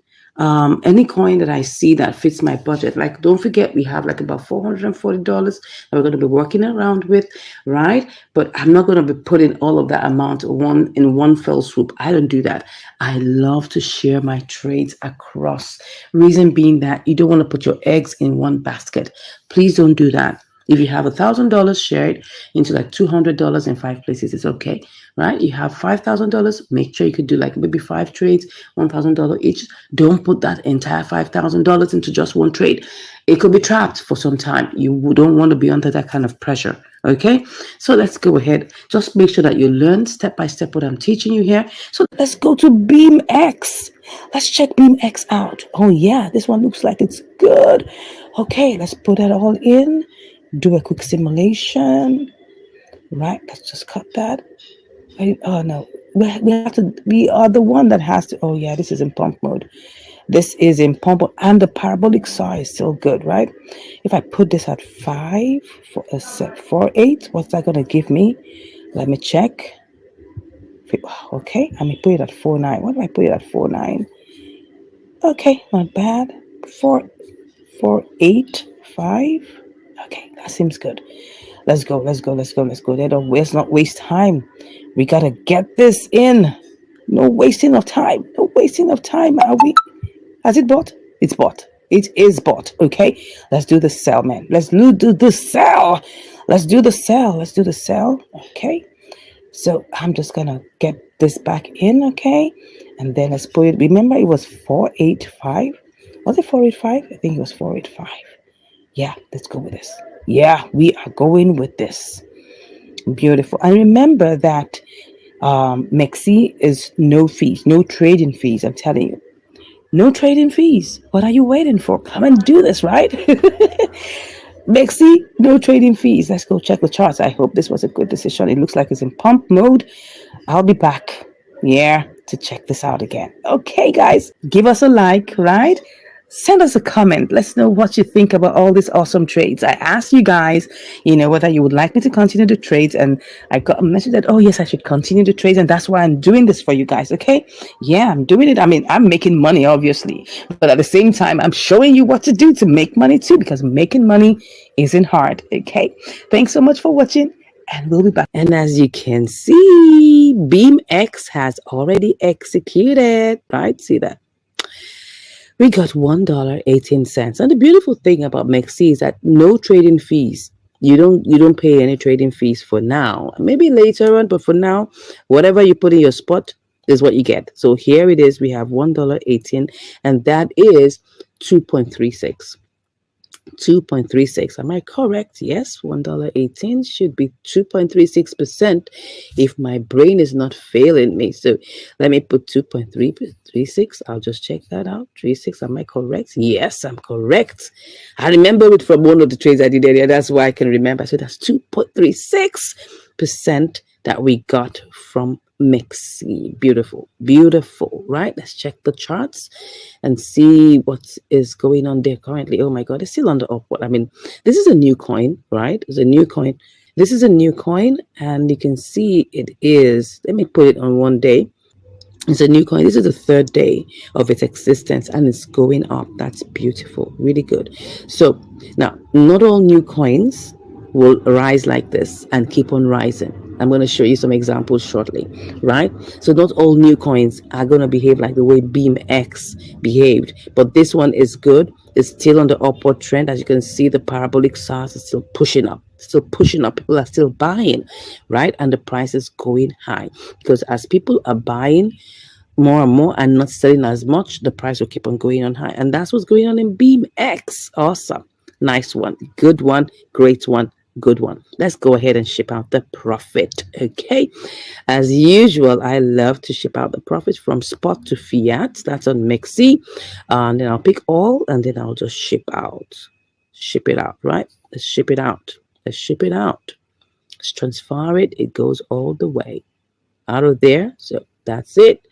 any coin that I see that fits my budget. Like, don't forget, we have like about $440 that we're going to be working around with, right? But I'm not going to be putting all of that amount in one fell swoop. I don't do that. I love to share my trades across. Reason being that you don't want to put your eggs in one basket. Please don't do that. If you have $1,000, share it into like $200 in 5 places. It's okay, right? You have $5,000. Make sure you could do like maybe 5 trades, $1,000 each. Don't put that entire $5,000 into just one trade. It could be trapped for some time. You don't want to be under that kind of pressure. Okay, so let's go ahead. Just make sure that you learn step by step what I'm teaching you here. So let's go to BeamX. Let's check BeamX out. Oh yeah, this one looks like it's good. Okay, let's put that all in. Do a quick simulation. Right, let's just cut that. Oh no, we are the one that has to. Oh yeah, this is in pump mode. This is in pump mode, and the parabolic saw is still good, right? If I put this at 5 for a set 4.8, what's that gonna give me? Let me check. Okay, I may put it at 4.9. What do I put it at 4.9? Okay, not bad. 4.8.5. Okay, that seems good. Let's go. Let's not waste time. We gotta get this in. No wasting of time. Are we? Has it bought? It's bought. It is bought. Okay. Let's do the sell, man. Let's do the sell. Okay. So I'm just gonna get this back in. Okay. And then let's put it. Remember, it was 4.85. Was it 4.85? I think it was 4.85. Yeah, let's go with this. Yeah, we are going with this. Beautiful. And remember that Mexi is no fees, no trading fees. I'm telling you, no trading fees. What are you waiting for? Come and do this, right? Mexi, no trading fees. Let's go check the charts. I hope this was a good decision. It looks like it's in pump mode. I'll be back. Yeah, to check this out again. Okay, guys, give us a like, right? Send us a comment. Let's know what you think about all these awesome trades. I asked you guys, whether you would like me to continue the trades, and I got a message that, oh yes, I should continue the trades, and that's why I'm doing this for you guys. Okay, yeah, I'm doing it. I mean, I'm making money, obviously, but at the same time, I'm showing you what to do to make money too, because making money isn't hard. Okay, thanks so much for watching, and we'll be back. And as you can see, BeamX has already executed. Right? See that? We got $1.18. And the beautiful thing about Mexi is that no trading fees. You don't pay any trading fees for now. Maybe later on, but for now, whatever you put in your spot is what you get. So here it is. We have $1.18, and that is 2.36. 2.36. Am I correct? Yes, $1.18 should be 2.36% if my brain is not failing me. So let me put 2.336. I'll just check that out. 36. Am I correct? Yes, I'm correct. I remember it from one of the trades I did earlier. That's why I can remember. So that's 2.36% that we got from Mexi. Beautiful, beautiful, right? Let's check the charts and see what is going on there currently. Oh my God, it's still on the upward. I mean, this is a new coin, right? It's a new coin. This is a new coin, and you can see it is. Let me put it on one day. It's a new coin. This is the third day of its existence, and it's going up. That's beautiful, really good. So now, not all new coins will rise like this and keep on rising. I'm going to show you some examples shortly, right? So not all new coins are going to behave like the way BeamX behaved, but this one is good. It's still on the upward trend. As you can see, the parabolic SARS is still pushing up. Still pushing up. People are still buying, right? And the price is going high, because as people are buying more and more and not selling as much, the price will keep on going on high. And that's what's going on in BeamX. Awesome. Nice one. Good one. Great one. Good one. Let's go ahead and ship out the profit. Okay. As usual, I love to ship out the profit from spot to fiat. That's on Mexi. And then I'll pick all, and then I'll just ship out. Ship it out, right? Let's ship it out. Let's ship it out. Let's transfer it. It goes all the way out of there. So that's it.